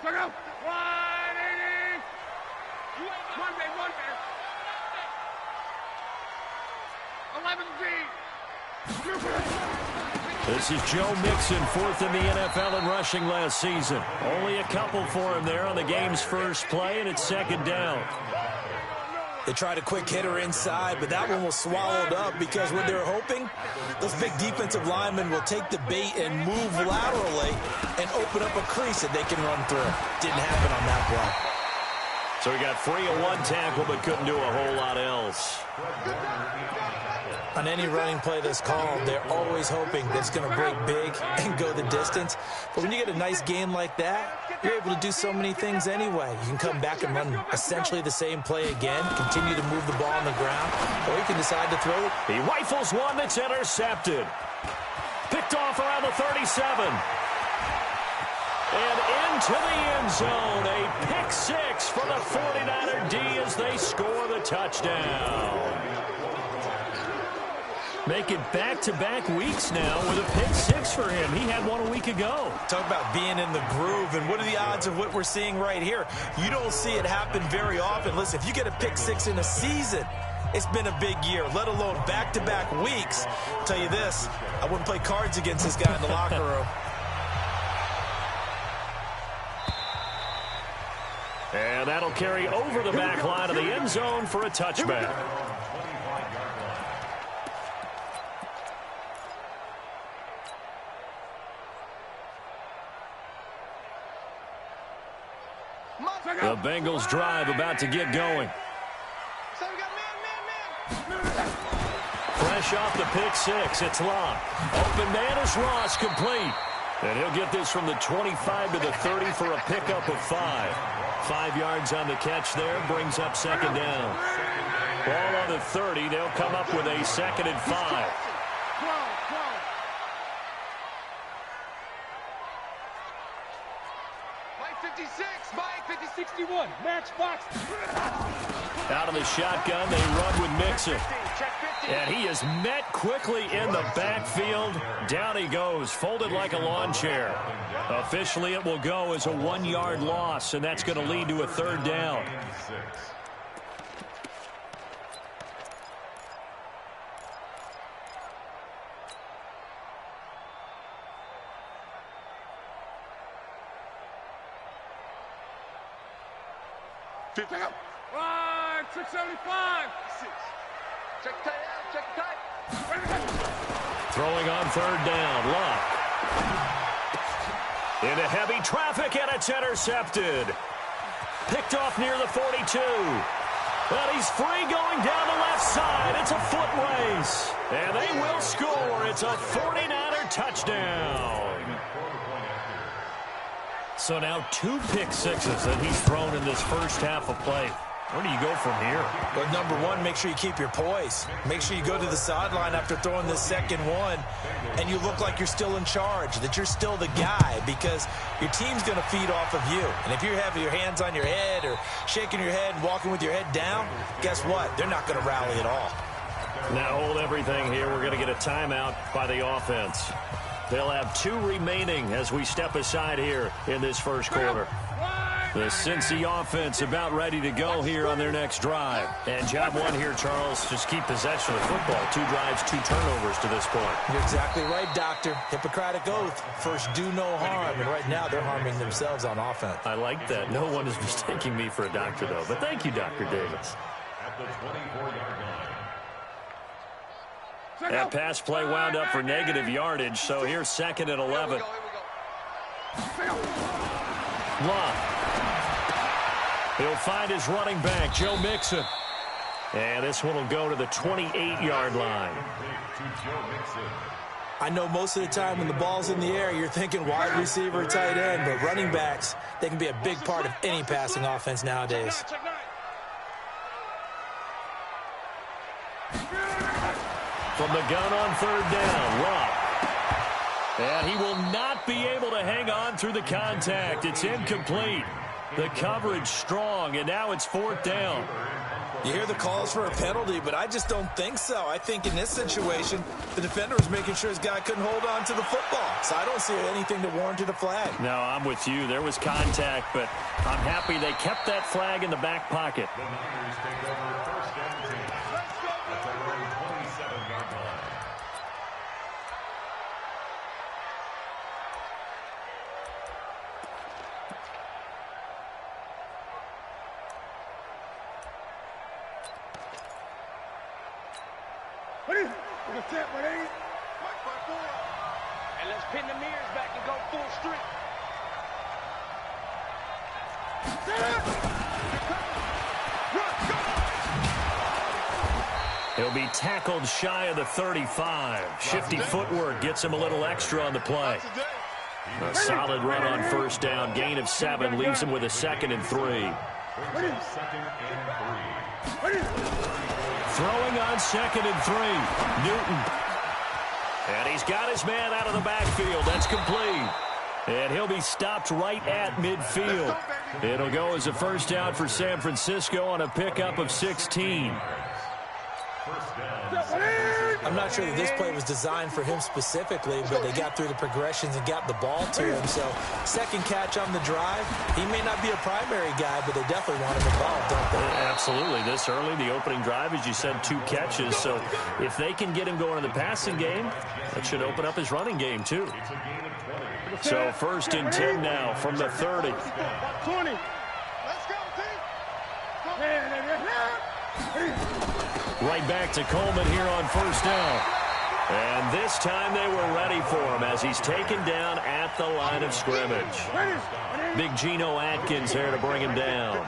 Check out. 180. One there. 11 This is Joe Mixon, fourth in the NFL in rushing last season. Only a couple for him there on the game's first play, and it's second down. They tried a quick hitter inside, but that one was swallowed up because what they're hoping, those big defensive linemen will take the bait and move laterally and open up a crease that they can run through. Didn't happen on that play. So he got free of one tackle but couldn't do a whole lot else. On any running play that's called, they're always hoping that it's going to break big and go the distance. But when you get a nice game like that, you're able to do so many things anyway. You can come back and run essentially the same play again, continue to move the ball on the ground, or you can decide to throw it. He rifles one that's intercepted. Picked off around the 37. And into the end zone. A pick six for the 49er D as they score the touchdown. Make it back-to-back weeks now with a pick six for him. He had one a week ago. Talk about being in the groove, and what are the odds of what we're seeing right here? You don't see it happen very often. Listen, if you get a pick six in a season, it's been a big year, let alone back-to-back weeks. I'll tell you this, I wouldn't play cards against this guy in the locker room. And that'll carry over the back line of the end zone for a touchback. The Bengals drive about to get going. Fresh off the pick six, it's Locke. Open man is Ross, complete. And he'll get this from the 25 to the 30 for a pickup of 5. 5 yards on the catch there, brings up second down. Ball on the 30, they'll come up with a second and 5. Mike 50-61, match box. Out of the shotgun, they run with Mixon. And he is met quickly in the backfield. Down he goes, folded like a lawn chair. Officially, it will go as a 1-yard loss, and that's going to lead to a third down. Check out. 675. Check tight out. Check tight. Throwing on third down. Locke. Into heavy traffic, and it's intercepted. Picked off near the 42. But he's free going down the left side. It's a foot race. And they will score. It's a 49er touchdown. So now 2 pick sixes that he's thrown in this first half of play. Where do you go from here? Well, number one, make sure you keep your poise. Make sure you go to the sideline after throwing this second one, and you look like you're still in charge, that you're still the guy, because your team's going to feed off of you. And if you're having your hands on your head or shaking your head and walking with your head down, guess what? They're not going to rally at all. Now hold everything here. We're going to get a timeout by the offense. They'll have 2 remaining as we step aside here in this first quarter. The Cincy offense about ready to go here on their next drive. And job one here, Charles, just keep possession of the football. 2 drives, 2 turnovers to this point. You're exactly right, Doctor. Hippocratic oath. First, do no harm. And right now, they're harming themselves on offense. I like that. No one is mistaking me for a doctor, though. But thank you, Dr. Davis. At the 24-yard line. That pass play wound up for negative yardage, so here's second and 11. Locke. He'll find his running back, Joe Mixon. And this one will go to the 28-yard line. I know most of the time when the ball's in the air, you're thinking wide receiver, tight end, but running backs, they can be a big part of any passing offense nowadays. From the gun on third down, Locke. And he will not be able to hang on through the contact. It's incomplete. The coverage strong, and now it's 4th down. You hear the calls for a penalty, but I just don't think so. I think in this situation, the defender was making sure his guy couldn't hold on to the football. So I don't see anything that warranted a flag. No, I'm with you. There was contact, but I'm happy they kept that flag in the back pocket. The Niners take over 1st and 10 at their own 27-yard line. And let's pin the mirrors back and go full strength. He'll be tackled shy of the 35. Shifty footwork gets him a little extra on the play. A solid run on 1st down. Gain of 7 leaves him with a 2nd and 3. 2nd and 3. Throwing on 2nd and 3. Newton. And he's got his man out of the backfield. That's complete. And he'll be stopped right at midfield. It'll go as a 1st down for San Francisco on a pickup of 16. I'm not sure that this play was designed for him specifically, but they got through the progressions and got the ball to him. So 2nd catch on the drive. He may not be a primary guy, but they definitely want him involved, don't they? Absolutely. This early, the opening drive, as you said, 2 catches. So if they can get him going in the passing game, that should open up his running game too. So 1st and 10 now from the 30. 20. Let's go, team. Right back to Coleman here on 1st down. And this time they were ready for him as he's taken down at the line of scrimmage. Big Geno Atkins there to bring him down.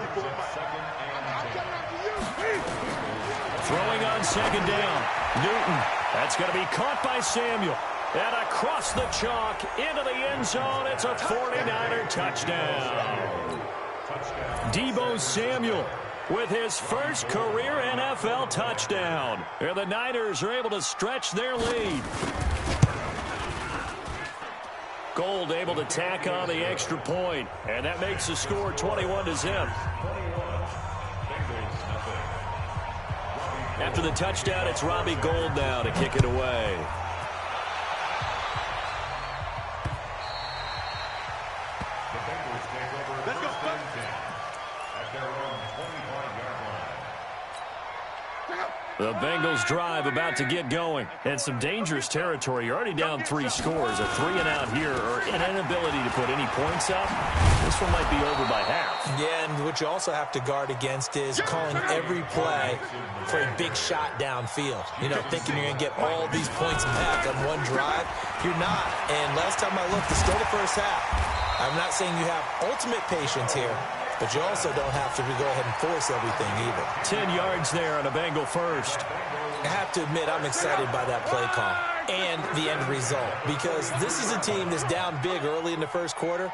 Throwing on 2nd down. Newton. That's going to be caught by Samuel. And across the chalk into the end zone. It's a 49er touchdown. Deebo Samuel with his first career NFL touchdown. And the Niners are able to stretch their lead. Gold able to tack on the extra point, and that makes the score 21-0. After the touchdown, it's Robbie Gould now to kick it away. Let's go, The Bengals drive about to get going. And some dangerous territory. You're already down 3 scores. A 3-and-out here, or an inability to put any points up. This one might be over by half. Yeah, and what you also have to guard against is calling every play for a big shot downfield. You know, thinking you're going to get all these points back on one drive. You're not. And last time I looked, it's still the first half. I'm not saying you have ultimate patience here, but you also don't have to go ahead and force everything either. 10 yards there on a Bengal first. I have to admit, I'm excited by that play call and the end result, because this is a team that's down big early in the first quarter,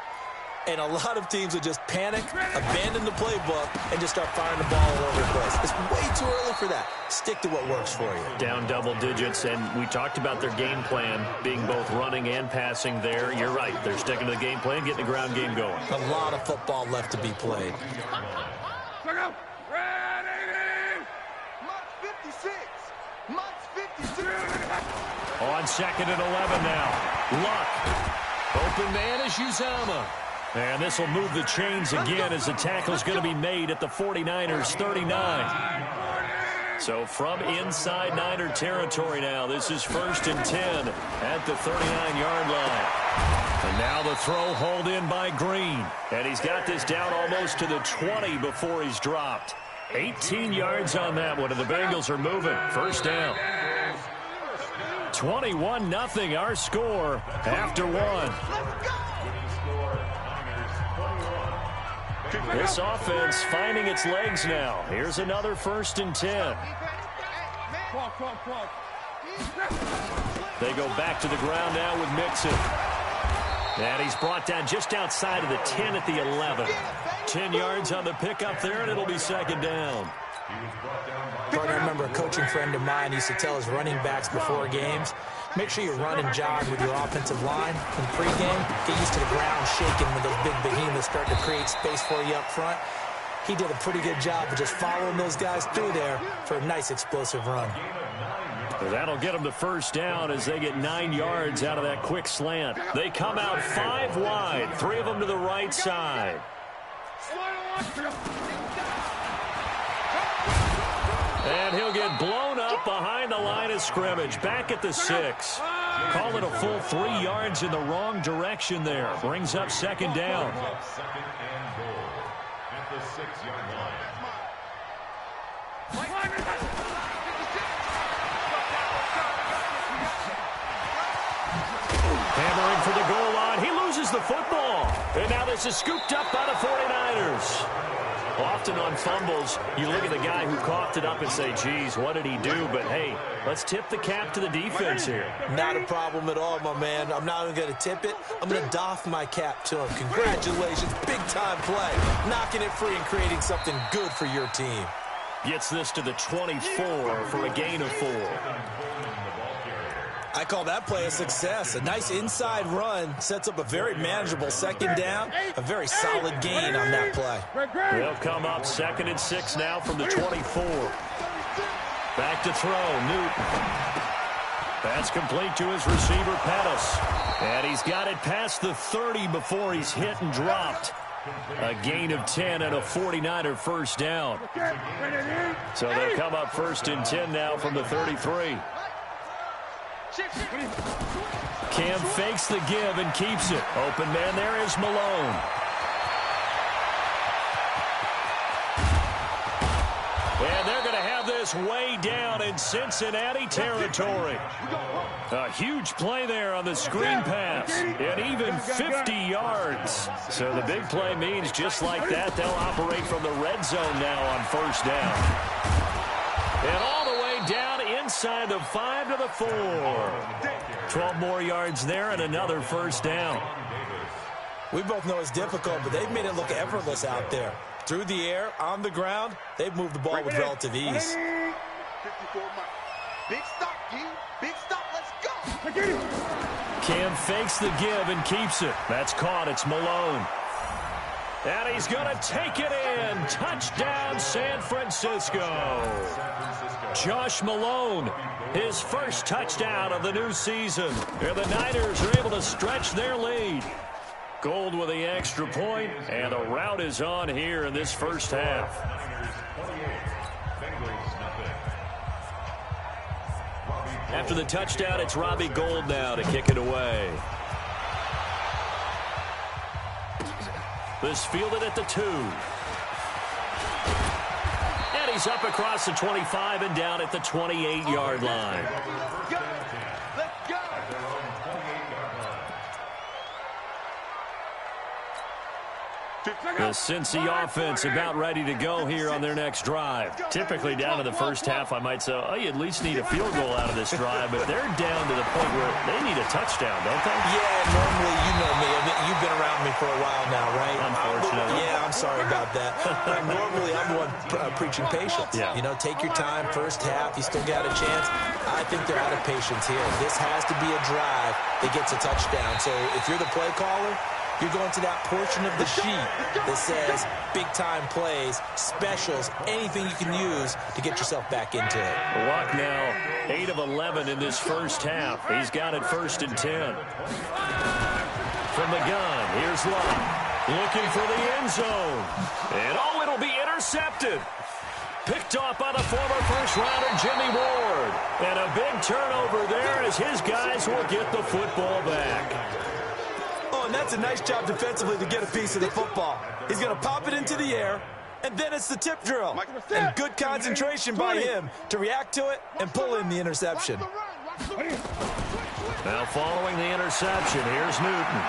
and a lot of teams will just panic, abandon the playbook, and just start firing the ball all over the place. It's way too early for that. Stick to what works for you. Down double digits, and we talked about their game plan being both running and passing there. You're right. They're sticking to the game plan, getting the ground game going. A lot of football left to be played. On 2nd and 11 now. Luck. Open man is Uzama. And this will move the chains again as the tackle is going to be made at the 49ers 39. So from inside Niner territory now, this is 1st and 10 at the 39-yard line. And now the throw hauled in by Green. And he's got this down almost to the 20 before he's dropped. 18 yards on that one, and the Bengals are moving. 1st down. 21-0 our score after 1. This offense finding its legs now. Here's another 1st and 10. They go back to the ground now with Mixon. And he's brought down just outside of the 10 at the 11. 10 yards on the pickup there, and it'll be 2nd down. I remember a coaching friend of mine used to tell his running backs before games, Make sure you run and jog with your offensive line in pregame. Get used to the ground shaking when those big behemoths start to create space for you up front. He did a pretty good job of just following those guys through there for a nice explosive run. That'll get them the first down as they get 9 yards out of that quick slant. They come out 5 wide, 3 of them to the right side. And he'll get blown up behind the line of scrimmage, back at the 6. Call it a full 3 yards in the wrong direction there. Brings up second down. Second and goal at the 6-yard line. Hammering for the goal line. He loses the football. And now this is scooped up by the 49ers. Often on fumbles, you look at the guy who coughed it up and say, geez, what did he do? But, hey, let's tip the cap to the defense here. Not a problem at all, my man. I'm not even going to tip it. I'm going to doff my cap to him. Congratulations. Big-time play. Knocking it free and creating something good for your team. Gets this to the 24 for a gain of 4. I call that play a success. A nice inside run sets up a very manageable second down. A very solid gain on that play. They'll come up 2nd and 6 now from the 24. Back to throw, Newton. Pass complete to his receiver, Pettis. And he's got it past the 30 before he's hit and dropped. A gain of 10 and a 49er first down. So they'll come up 1st and 10 now from the 33. Cam fakes the give and keeps it. Open man there is Malone. And they're going to have this way down in Cincinnati territory. A huge play there on the screen pass. And even 50 yards. So the big play means just like that, they'll operate from the red zone now on first down. And all the way down inside the 5 to the 4. 12 more yards there and another first down. We both know it's difficult, but they've made it look effortless out there. Through the air, on the ground, they've moved the ball with relative ease. 54 miles. Big stop, G. Big stop. Let's go. Cam fakes the give and keeps it. That's caught. It's Malone. And he's going to take it in. Touchdown, San Francisco. Josh Malone, his first touchdown of the new season. And the Niners are able to stretch their lead. Gold with the extra point, and the rout is on here in this first half. After the touchdown, it's Robbie Gould now to kick it away. This fielded at the 2. And he's up across the 25 and down at the 28-yard line. Let's go. The Cincy offense about ready to go here on their next drive. Typically down in the first half, I might say, oh, you at least need a field goal out of this drive, but they're down to the point where they need a touchdown, don't they? Yeah, normally, you know me. I mean, you've been around me for a while now, right? Unfortunately. Yeah, I'm sorry about that. Normally, I'm the one preaching patience. Yeah. You know, take your time, first half, you still got a chance. I think they're out of patience here. This has to be a drive that gets a touchdown. So if you're the play caller, you're going to that portion of the sheet that says big-time plays, specials, anything you can use to get yourself back into it. Luck now, 8 of 11 in this first half. He's got it 1st and 10. From the gun, here's Luck. Looking for the end zone. And, oh, it'll be intercepted. Picked off by the former first-rounder Jimmy Ward. And a big turnover there as his guys will get the football back. And that's a nice job defensively to get a piece of the football. He's going to pop it into the air, and then it's the tip drill. And good concentration by him to react to it and pull in the interception. Now following the interception, here's Newton.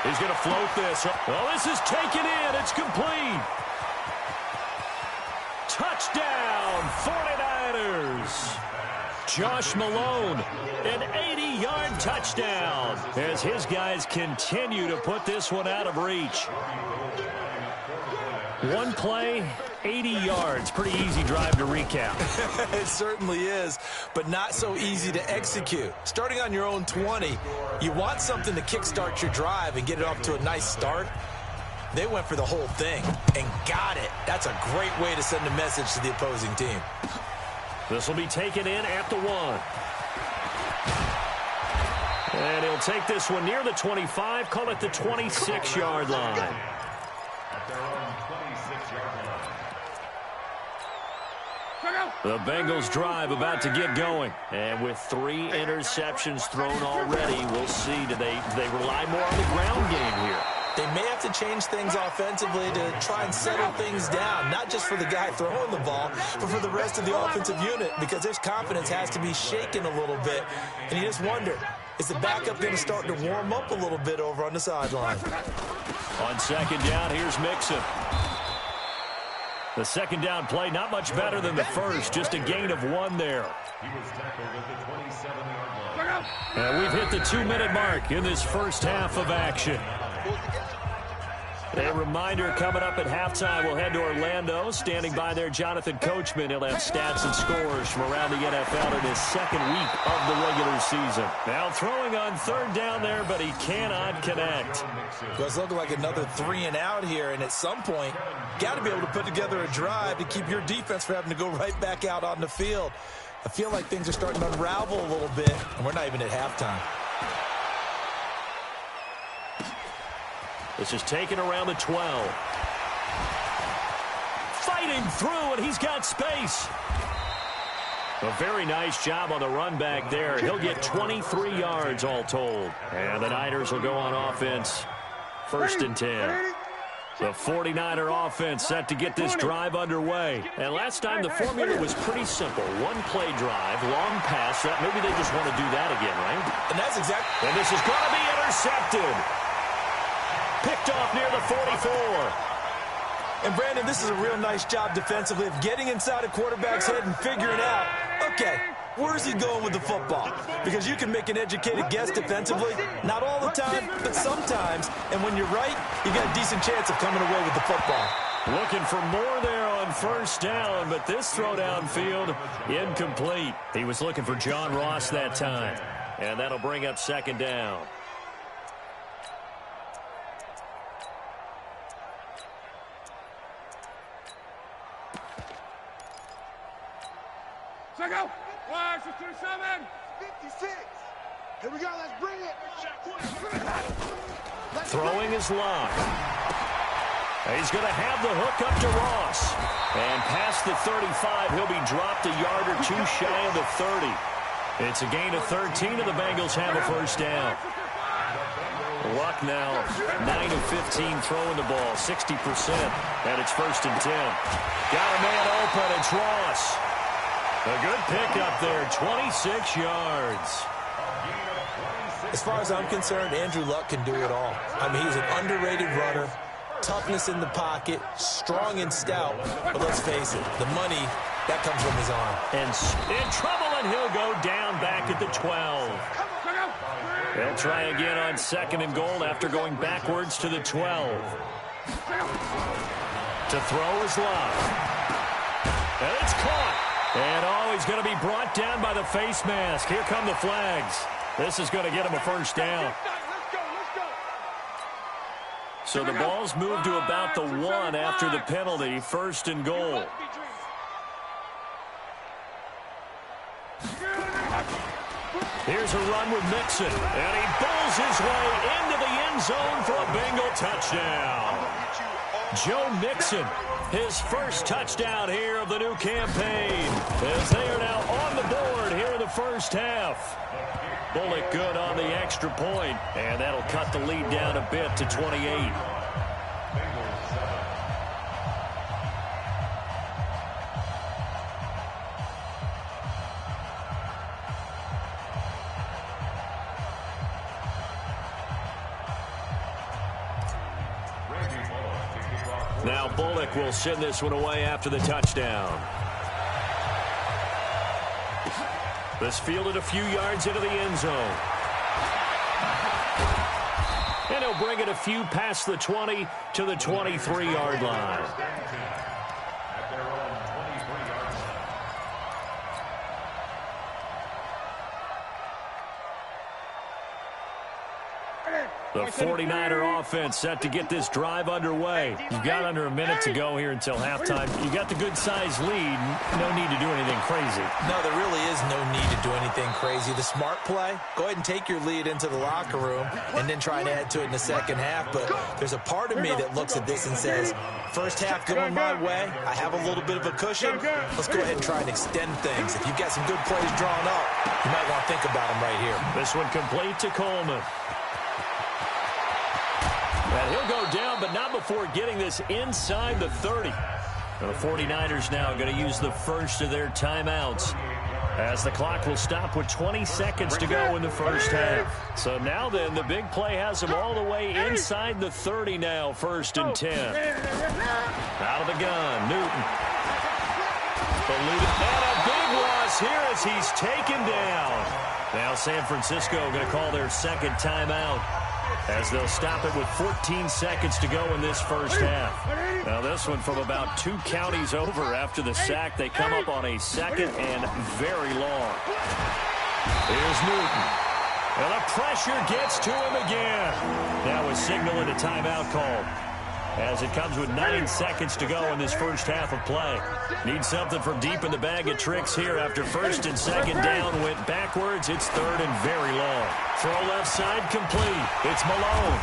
He's going to float this. Oh, this is taken in. It's complete. Touchdown, 49ers. Josh Malone, an 80-yard touchdown as his guys continue to put this one out of reach. One play, 80 yards. Pretty easy drive to recap. It certainly is, but not so easy to execute. Starting on your own 20, you want something to kickstart your drive and get it off to a nice start. They went for the whole thing and got it. That's a great way to send a message to the opposing team. This will be taken in at the 1. And he'll take this one near the 25, call it the 26-yard line. At their own 26-yard line. The Bengals drive about to get going. And with 3 interceptions thrown already, we'll see. Do they rely more on the ground game here? They may have to change things offensively to try and settle things down, not just for the guy throwing the ball, but for the rest of the offensive unit, because his confidence has to be shaken a little bit. And you just wonder, is the backup going to start to warm up a little bit over on the sideline? On second down, here's Mixon. The second down play, not much better than the first, just a gain of 1 there. He was tackled at the 27-yard line. And we've hit the 2-minute mark in this first half of action. A reminder coming up at halftime, we'll head to Orlando. Standing by there, Jonathan Coachman. He'll have stats and scores from around the NFL in his second week of the regular season. Now throwing on third down there, but he cannot connect. Well, it's looking like another 3 and out here, and at some point, got to be able to put together a drive to keep your defense from having to go right back out on the field. I feel like things are starting to unravel a little bit, and we're not even at halftime. This is taken around the 12. Fighting through, and he's got space. A very nice job on the run back there. He'll get 23 yards all told. And the Niners will go on offense. 1st and 10. The 49er offense set to get this drive underway. And last time the formula was pretty simple. 1-play drive, long pass. Maybe they just want to do that again, right? And that's exactly. And this is going to be intercepted. Picked off near the 44. And, Brandon, this is a real nice job defensively of getting inside a quarterback's head and figuring out, okay, where's he going with the football? Because you can make an educated guess defensively, not all the time, but sometimes. And when you're right, you got a decent chance of coming away with the football. Looking for more there on first down, but this throw downfield incomplete. He was looking for John Ross that time. And that'll bring up second down. Go. 57. 56. Here we go. Let's bring it. Throwing is locked. He's going to have the hook up to Ross. And past the 35, he'll be dropped a yard or 2 shy of the 30. It's a gain of 13, and the Bengals have a first down. Luck now, 9 of 15 throwing the ball, 60%. And it's 1st and 10. Got a man open. It's Ross. A good pickup there, 26 yards. As far as I'm concerned, Andrew Luck can do it all. I mean, he's an underrated runner, toughness in the pocket, strong and stout. But let's face it, the money, that comes from his arm. And in trouble, and he'll go down back at the 12. They'll try again on 2nd and goal after going backwards to the 12. To throw is Luck. And it's caught. And he's going to be brought down by the face mask. Here come the flags. This is going to get him a first down. So the ball's moved to about the 1 after the penalty. 1st and goal. Here's a run with Mixon. And he bowls his way into the end zone for a Bengal touchdown. Joe Mixon, his first touchdown here of the new campaign, as they are now on the board here in the first half. Bullock good on the extra point, and that'll cut the lead down a bit to 28. Now Bullock will send this one away after the touchdown. This fielded a few yards into the end zone. And he'll bring it a few past the 20 to the 23-yard line. The 49er offense set to get this drive underway. You've got under a minute to go here until halftime. You got the good-sized lead. No need to do anything crazy. No, there really is no need to do anything crazy. The smart play, go ahead and take your lead into the locker room and then try and add to it in the second half. But there's a part of me that looks at this and says, first half going my way, I have a little bit of a cushion. Let's go ahead and try and extend things. If you've got some good plays drawn up, you might want to think about them right here. This one complete to Coleman. And he'll go down, but not before getting this inside the 30. The 49ers now going to use the first of their timeouts, as the clock will stop with 20 seconds to go in the first half. So now then, the big play has them all the way inside the 30 now, 1st and 10. Out of the gun, Newton. And a big loss here as he's taken down. Now San Francisco going to call their second timeout, as they'll stop it with 14 seconds to go in this first half. Now this one from about 2 counties over after the sack. They come up on a second and very long. Here's Newton. And the pressure gets to him again. That was signaling a timeout call, as it comes with 9 seconds to go in this first half of play. Need something from deep in the bag of tricks here after 1st and 2nd down went backwards. It's 3rd and very long. Throw left side complete. It's Malone.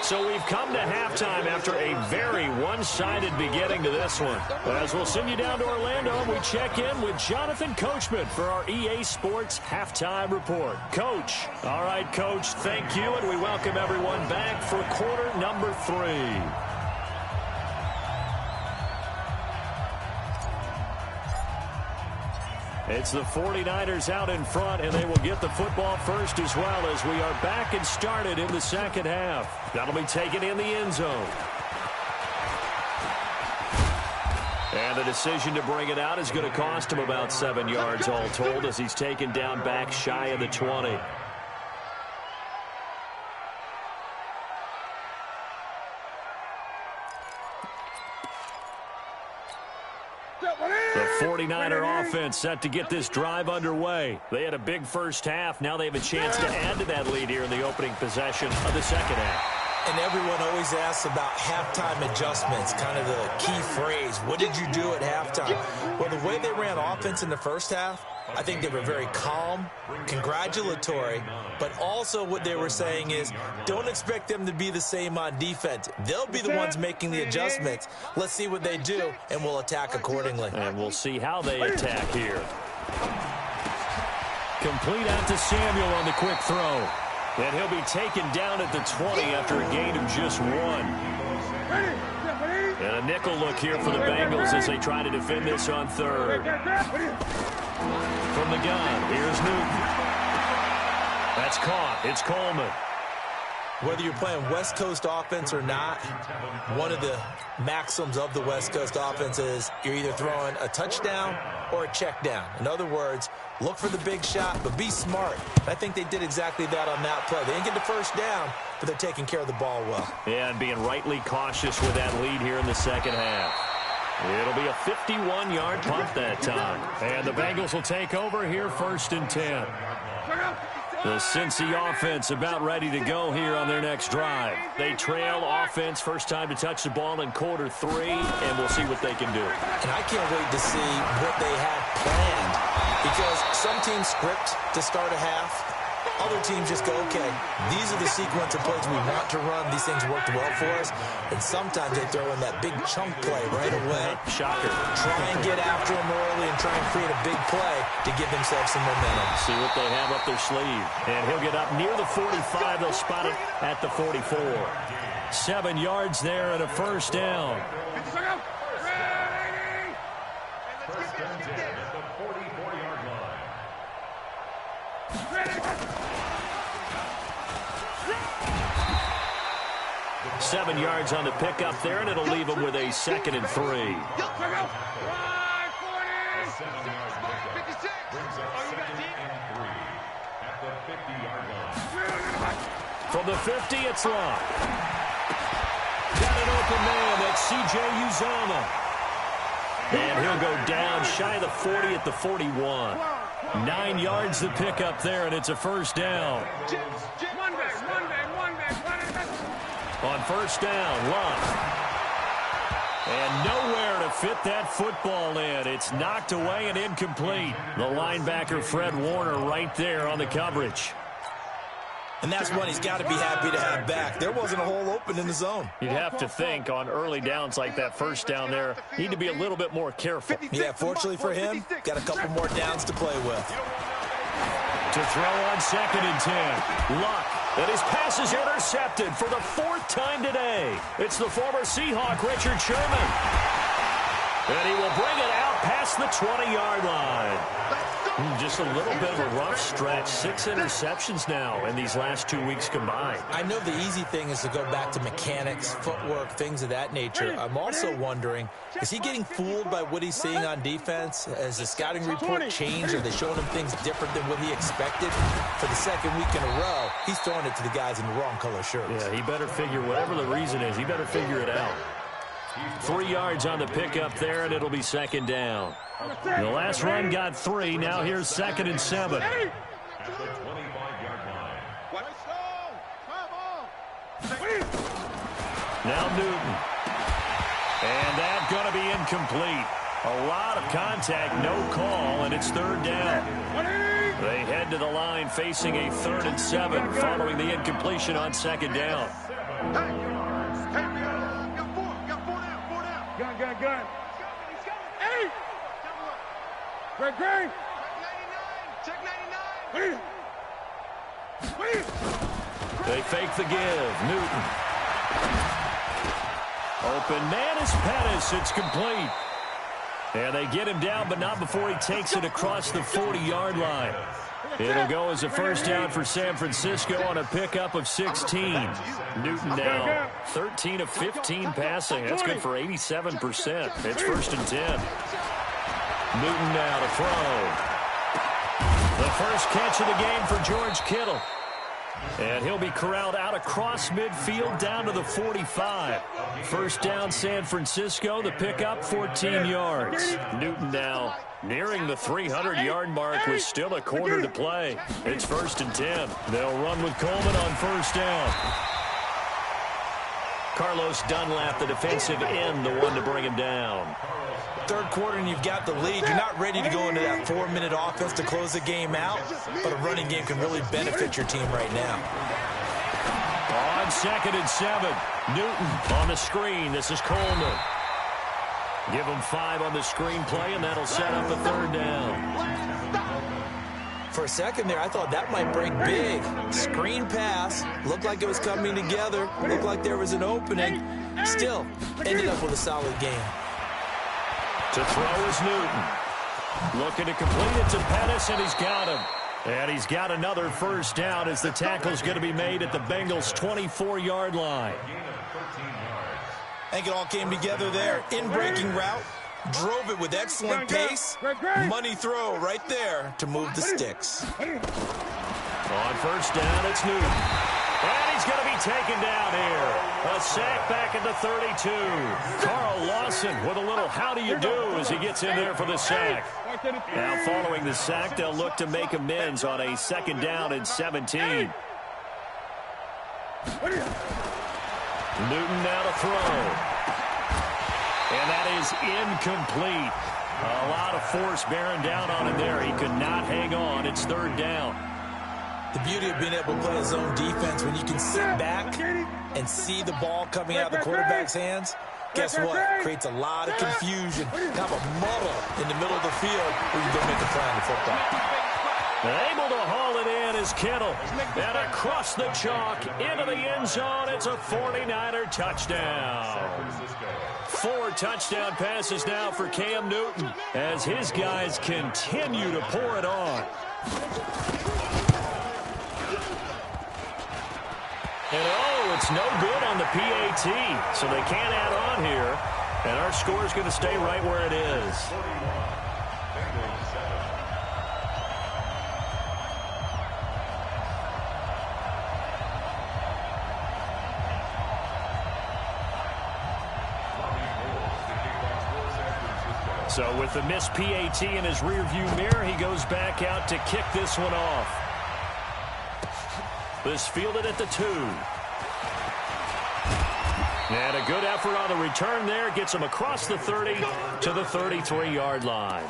So we've come to halftime after a very one-sided beginning to this one. As we'll send you down to Orlando, we check in with Jonathan Coachman for our EA Sports Halftime Report. Coach. All right, Coach, thank you, and we welcome everyone back for quarter number 3. It's the 49ers out in front, and they will get the football first as well, as we are back and started in the second half. That'll be taken in the end zone. And the decision to bring it out is going to cost him about 7 yards all told, as he's taken down back shy of the 20. The 49er offense set to get this drive underway. They had a big first half. Now they have a chance to add to that lead here in the opening possession of the second half. And everyone always asks about halftime adjustments, kind of the key phrase. What did you do at halftime? Well, the way they ran offense in the first half, I think they were very calm, congratulatory, but also what they were saying is don't expect them to be the same on defense. They'll be the ones making the adjustments. Let's see what they do, and we'll attack accordingly. And we'll see how they attack here. Complete out to Samuel on the quick throw. And he'll be taken down at the 20 after a gain of just 1. And a nickel look here for the Bengals as they try to defend this on 3rd. From the gun, here's Newton. That's caught. It's Coleman. Whether you're playing West Coast offense or not, one of the maxims of the West Coast offense is you're either throwing a touchdown or a check down. In other words, look for the big shot, but be smart. I think they did exactly that on that play. They didn't get the first down, but they're taking care of the ball well. Yeah, and being rightly cautious with that lead here in the second half. It'll be a 51-yard punt that time. And the Bengals will take over here 1st and 10. The Cincy offense about ready to go here on their next drive. They trail offense, first time to touch the ball in quarter 3, and we'll see what they can do. And I can't wait to see what they have planned, because some teams script to start a half. Other teams just go, okay, these are the sequence of plays we want to run. These things worked well for us. And sometimes they throw in that big chunk play right away. Shocker. Try and get after them early and try and create a big play to give themselves some momentum. See what they have up their sleeve. And he'll get up near the 45. They'll spot it at the 44. 7 yards there and a first down. First and 10 at the 44-yard line. 7 yards on the pickup there, and it'll leave them with a 2nd and 3. A 7-yard pickup brings up 2nd and 3 at the 50-yard line. From the 50, it's locked. Got an open man. That's C.J. Uzomah. And he'll go down shy of the 40 at the 41. 9 yards to pick up there, and it's a first down. On first down, Luck. And nowhere to fit that football in. It's knocked away and incomplete. The linebacker, Fred Warner, right there on the coverage. And that's one he's got to be happy to have back. There wasn't a hole open in the zone. You'd have to think on early downs like that first down there, need to be a little bit more careful. Yeah, fortunately for him, got a couple more downs to play with. To throw on 2nd and 10. Luck. And his pass is intercepted for the 4th time today. It's the former Seahawk, Richard Sherman. And he will bring it out past the 20-yard line. Just a little bit of a rough stretch. 6 interceptions now in these last 2 weeks combined. I know the easy thing is to go back to mechanics, footwork, things of that nature. I'm also wondering, is he getting fooled by what he's seeing on defense? Has the scouting report changed? Are they showing him things different than what he expected? For the 2nd week in a row, he's throwing it to the guys in the wrong color shirts. Yeah, he better figure, whatever the reason is, he better figure it out. 3 yards on the pickup there, and it'll be 2nd down. The last run got 3. Now here's 2nd and 7. At the 25-yard line. Now Newton. And that's going to be incomplete. A lot of contact, no call, and it's 3rd down. They head to the line facing a 3rd and 7 following the incompletion on 2nd down. Gun. Hey! Great. Check 99. They fake the give. Newton. Open man is Pettis. It's complete. And they get him down, but not before he takes it across the 40-yard line. It'll go as a first down for San Francisco on a pickup of 16. Newton now 13 of 15 passing. That's good for 87%. It's 1st and 10. Newton now to throw. The first catch of the game for George Kittle. And he'll be corralled out across midfield down to the 45. First down San Francisco. The pickup 14 yards. Newton now nearing the 300-yard mark with still a quarter to play. It's 1st and 10. They'll run with Coleman on first down. Carlos Dunlap, the defensive end, the one to bring him down. 3rd quarter and you've got the lead. You're not ready to go into that 4-minute offense to close the game out, but a running game can really benefit your team right now. On 2nd and 7, Newton on the screen. This is Coleman. Give him 5 on the screen play, and that'll set up a 3rd down. For a second there, I thought that might break big. Screen pass. Looked like it was coming together. Looked like there was an opening. Still, ended up with a solid game. To throw is Newton. Looking to complete it to Pettis, and he's got him. And he's got another first down as the tackle's going to be made at the Bengals' 24-yard line. I think it all came together there. In-breaking route. Drove it with excellent pace. Money throw right there to move the sticks. On first down, it's Newton. And he's going to be taken down here. A sack back at the 32. Carl Lawson with a little how do you do as he gets in there for the sack. Now following the sack, they'll look to make amends on a 2nd down and 17. Newton now to throw. And that is incomplete. A lot of force bearing down on him there. He could not hang on. It's 3rd down. The beauty of being able to play a zone defense when you can sit back and see the ball coming out of the quarterback's hands, guess what? Creates a lot of confusion. Kind of a muddle in the middle of the field where you go make a play on the football. Able to haul it in is Kittle. And across the chalk into the end zone. It's a 49er touchdown. 4 touchdown passes now for Cam Newton as his guys continue to pour it on. And oh, it's no good on the PAT, so they can't add on here. And our score is going to stay right where it is. So with the missed PAT in his rearview mirror, he goes back out to kick this one off. This fielded at the 2. And a good effort on the return there. Gets him across the 30 to the 33-yard line.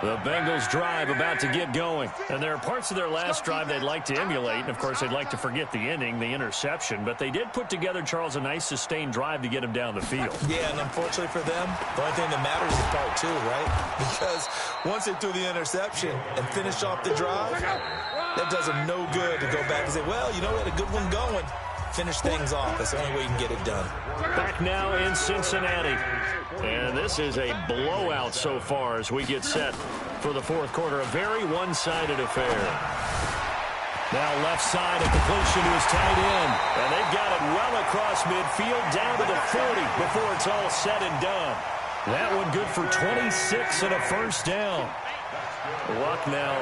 The Bengals drive about to get going. And there are parts of their last drive they'd like to emulate. And, of course, they'd like to forget the ending, the interception. But they did put together, Charles, a nice sustained drive to get him down the field. Yeah, and unfortunately for them, the only thing that matters is part 2, right? Because once they threw the interception and finished off the drive, that does them no good to go back and say, well, you know, we had a good one going. Finish things off. That's the only way you can get it done. Back now in Cincinnati. And this is a blowout so far as we get set for the fourth quarter. A very one-sided affair. Now left side, a completion to his tight end. And they've got it well across midfield, down to the 40 before it's all said and done. That one good for 26 and a first down. Luck now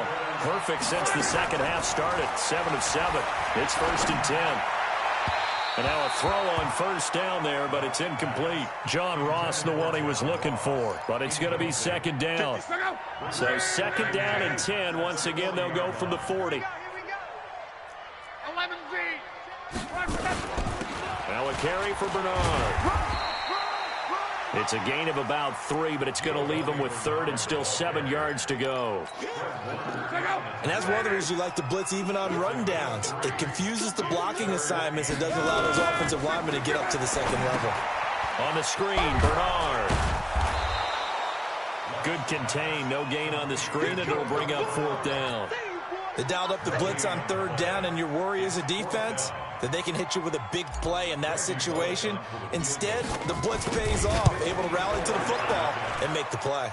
perfect since the second half started. 7 of 7. It's 1st and 10. And now a throw on first down there, but it's incomplete. John Ross, the one he was looking for, but it's going to be 2nd down. So 2nd down and 10. Once again, they'll go from the 40. 11 feet. Now a carry for Bernard. It's a gain of about 3, but it's going to leave him with 3rd and still 7 yards to go. And that's one of the reasons you like to blitz even on rundowns. It confuses the blocking assignments. It doesn't allow those offensive linemen to get up to the second level. On the screen, Bernard. Good contain. No gain on the screen, and it'll bring up 4th down. They dialed up the blitz on 3rd down, and your worry as a defense that they can hit you with a big play in that situation. Instead, the blitz pays off, able to rally to the football and make the play.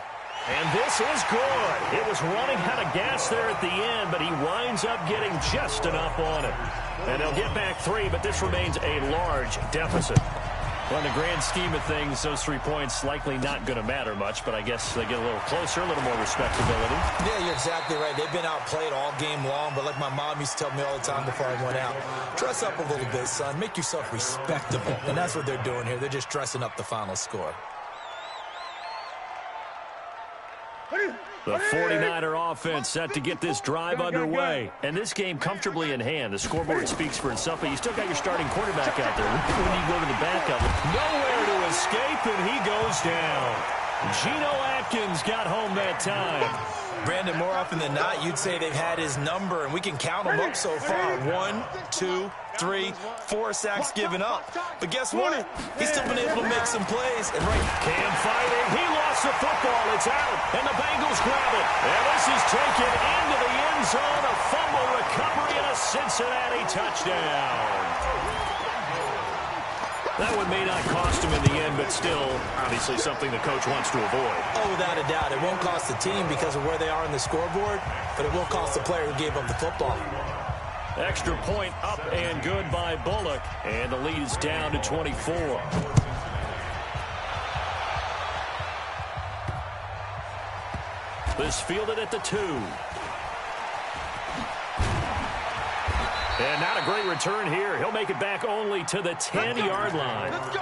And this is good. It was running out of gas there at the end, but he winds up getting just enough on it. And they'll get back 3, but this remains a large deficit. Well, in the grand scheme of things, those 3 points likely not going to matter much, but I guess they get a little closer, a little more respectability. Yeah, you're exactly right. They've been outplayed all game long, but like my mom used to tell me all the time before I went out, dress up a little bit, son. Make yourself respectable. And that's what they're doing here. They're just dressing up the final score. The 49er offense set to get this drive underway. And this game comfortably in hand. The scoreboard speaks for itself, but you still got your starting quarterback out there. When you go to the backup, nowhere to escape, and he goes down. Geno Atkins got home that time. Brandon, more often than not, you'd say they've had his number, and we can count them up so far. 1, 2, 3, 4 sacks given up. But guess what? He's still been able to make some plays. And right, Cam fighting. He lost the football. It's out, and the Bengals grab it. And this is taken into the end zone. A fumble recovery and a Cincinnati touchdown. That one may not cost him in the end, but still, obviously something the coach wants to avoid. Oh, without a doubt. It won't cost the team because of where they are on the scoreboard, but it will cost the player who gave up the football. Extra point up and good by Bullock, and the lead is down to 24. This fielded at the 2. And not a great return here. He'll make it back only to the 10-yard line. Let's go.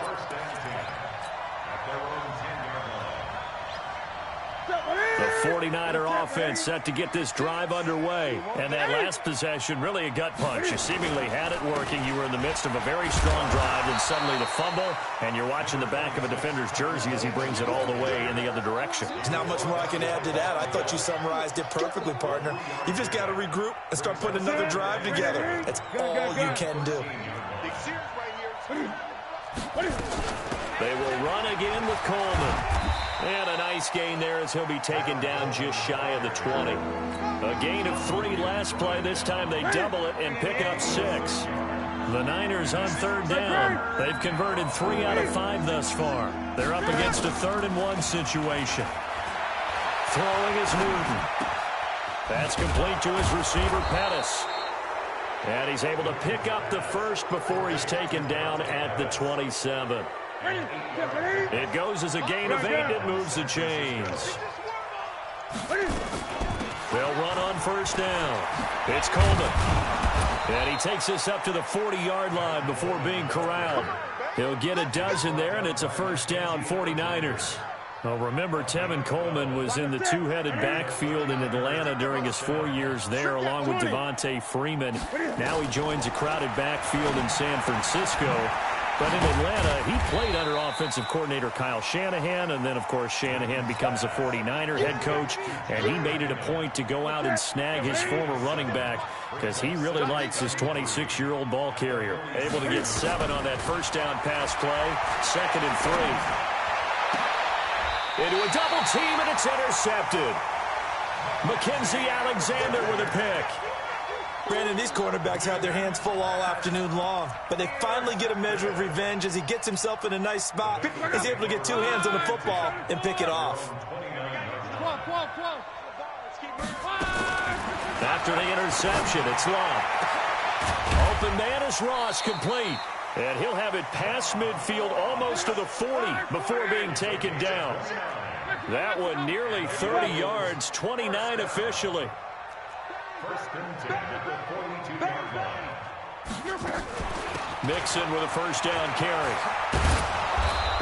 The 49er offense set to get this drive underway. And that last possession, really a gut punch. You seemingly had it working. You were in the midst of a very strong drive, and suddenly the fumble, and you're watching the back of a defender's jersey as he brings it all the way in the other direction. There's not much more I can add to that. I thought you summarized it perfectly, partner. You've just got to regroup and start putting another drive together. That's all you can do. They will run again with Coleman. And a nice gain there as he'll be taken down just shy of the 20. A gain of 3 last play. This time they double it and pick up 6. The Niners on 3rd down. They've converted 3 out of 5 thus far. They're up against a 3rd and 1 situation. Throwing is Newton. That's complete to his receiver, Pettis. And he's able to pick up the first before he's taken down at the 27. It goes as a gain of 8. It moves the chains. They'll run on 1st down. It's Coleman. And he takes us up to the 40-yard line before being corralled. He'll get a dozen there, and it's a 1st down, 49ers. Well, remember, Tevin Coleman was in the two-headed backfield in Atlanta during his 4 years there, along with Devontae Freeman. Now he joins a crowded backfield in San Francisco. But in Atlanta, he played under offensive coordinator Kyle Shanahan, and then, of course, Shanahan becomes a 49er head coach, and he made it a point to go out and snag his former running back because he really likes his 26-year-old ball carrier. Able to get 7 on that first down pass play, 2nd and 3. Into a double team, and it's intercepted. Mackenzie Alexander with a pick. Brandon, these quarterbacks had their hands full all afternoon long, but they finally get a measure of revenge as he gets himself in a nice spot. He's able to get 2 hands on the football and pick it off. After the interception, it's long. Open man is Ross, complete. And he'll have it past midfield almost to the 40 before being taken down. That one nearly 30 yards, 29 officially. Mixon with a first down carry.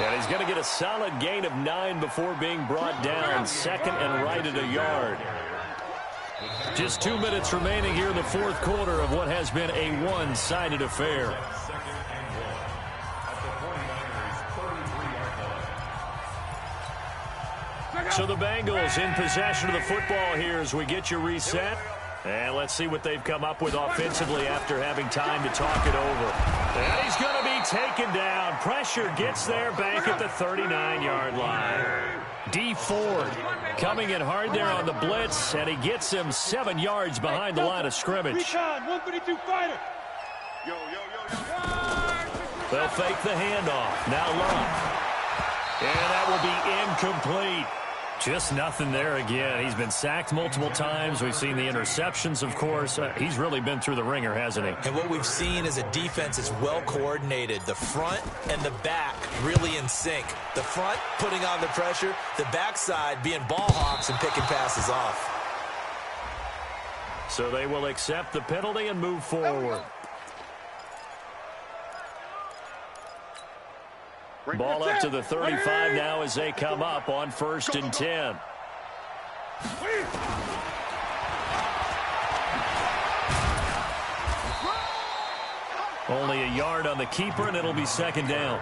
And he's going to get a solid gain of 9 before being brought down. 2nd and right at a yard. Just 2 minutes remaining here in the 4th quarter of what has been a one-sided affair. So the Bengals in possession of the football here as we get you reset. And let's see what they've come up with offensively after having time to talk it over. And he's going to be taken down. Pressure gets there back at the 39-yard line. D. Ford coming in hard there on the blitz, and he gets him 7 yards behind the line of scrimmage. $132 fighter. They'll fake the handoff. Now Love. And that will be incomplete. Just nothing there again. He's been sacked multiple times. We've seen the interceptions, of course. He's really been through the ringer, hasn't he? And what we've seen is a defense is well coordinated. The front and the back really in sync. The front putting on the pressure. The backside being ball hawks and picking passes off. So they will accept the penalty and move forward. Ball up to the 35 now as they come up on 1st and 10. Only a yard on the keeper, and it'll be 2nd down.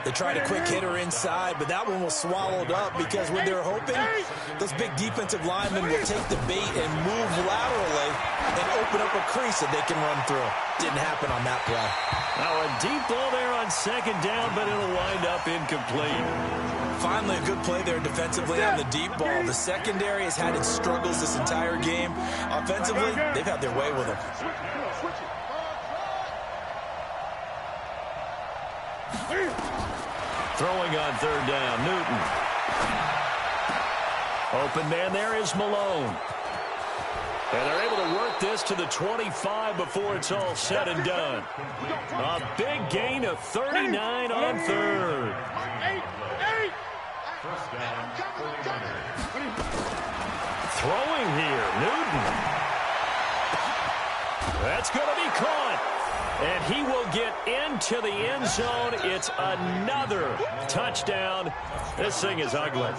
They tried a quick hitter inside, but that one was swallowed up because when they're hoping, those big defensive linemen will take the bait and move laterally and open up a crease that they can run through. Didn't happen on that play. Now a deep ball there on 2nd down, but it'll wind up incomplete. Finally, a good play there defensively on the deep ball. The secondary has had its struggles this entire game. Offensively, they've had their way with them. Throwing on 3rd down, Newton. Open man there is Malone. And they're able to work this to the 25 before it's all said and done. A big gain of 39 on 3rd. Throwing here, Newton. That's going to be caught. And he will get into the end zone. It's another touchdown. This thing is ugly.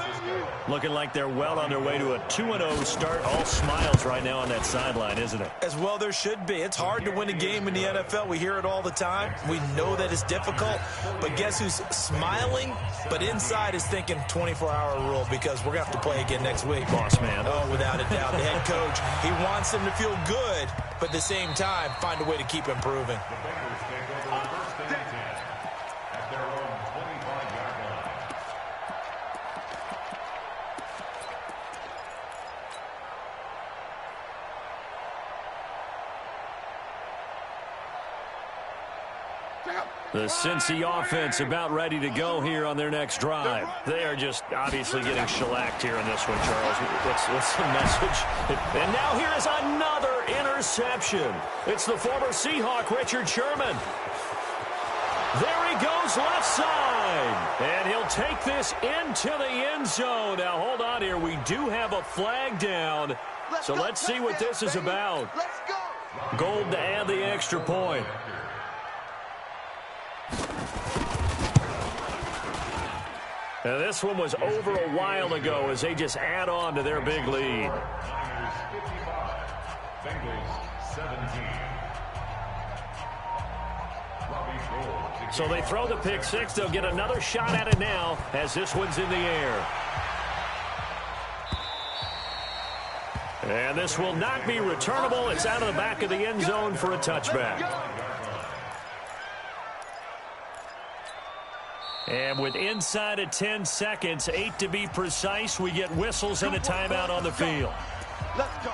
Looking like they're well on their way to a 2-0 start. All smiles right now on that sideline, isn't it? As well there should be. It's hard to win a game in the NFL. We hear it all the time. We know that it's difficult. But guess who's smiling? But inside is thinking 24-hour rule because we're going to have to play again next week. Boss man. Oh, without a doubt. The head coach, he wants them to feel good, but at the same time, find a way to keep improving. The Cincy offense about ready to go here on their next drive. They are just obviously getting shellacked here in this one, Charles. What's the message? And now here is another interception. It's the former Seahawk, Richard Sherman. There he goes left side. And he'll take this into the end zone. Now, hold on here. We do have a flag down. So let's see what this is about. Gold to add the extra point. And this one was over a while ago as they just add on to their big lead. Niners 55, Bengals 17. So they throw the pick six. They'll get another shot at it now as this one's in the air. And this will not be returnable. It's out of the back of the end zone for a touchback. And with inside of 10 seconds, 8 to be precise, we get whistles and a timeout on the field. Let's go.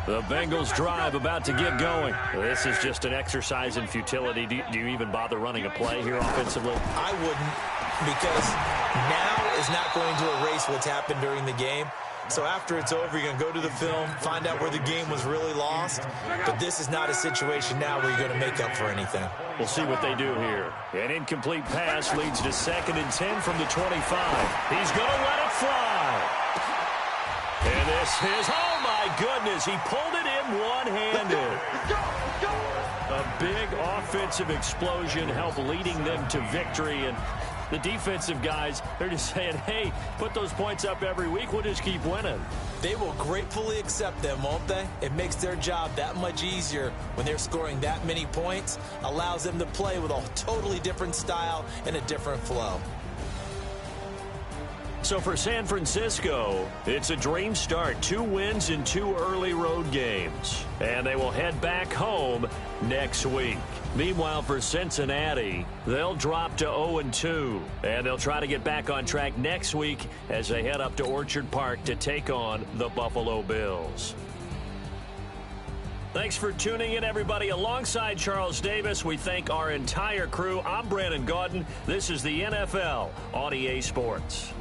The Bengals drive about to get going. This is just an exercise in futility. Do you even bother running a play here offensively? I wouldn't, because now is not going to erase what's happened during the game. So after it's over, you're going to go to the film, find out where the game was really lost. But this is not a situation now where you're going to make up for anything. We'll see what they do here. An incomplete pass leads to 2nd and 10 from the 25. He's going to let it fly. And this is, oh my goodness, he pulled it in one-handed. A big offensive explosion helped leading them to victory. And the defensive guys, they're just saying, hey, put those points up every week. We'll just keep winning. They will gratefully accept them, won't they? It makes their job that much easier when they're scoring that many points. Allows them to play with a totally different style and a different flow. So for San Francisco, it's a dream start. 2 wins in 2 early road games. And they will head back home next week. Meanwhile, for Cincinnati, they'll drop to 0-2. And they'll try to get back on track next week as they head up to Orchard Park to take on the Buffalo Bills. Thanks for tuning in, everybody. Alongside Charles Davis, we thank our entire crew. I'm Brandon Gaudin. This is the NFL on EA Sports.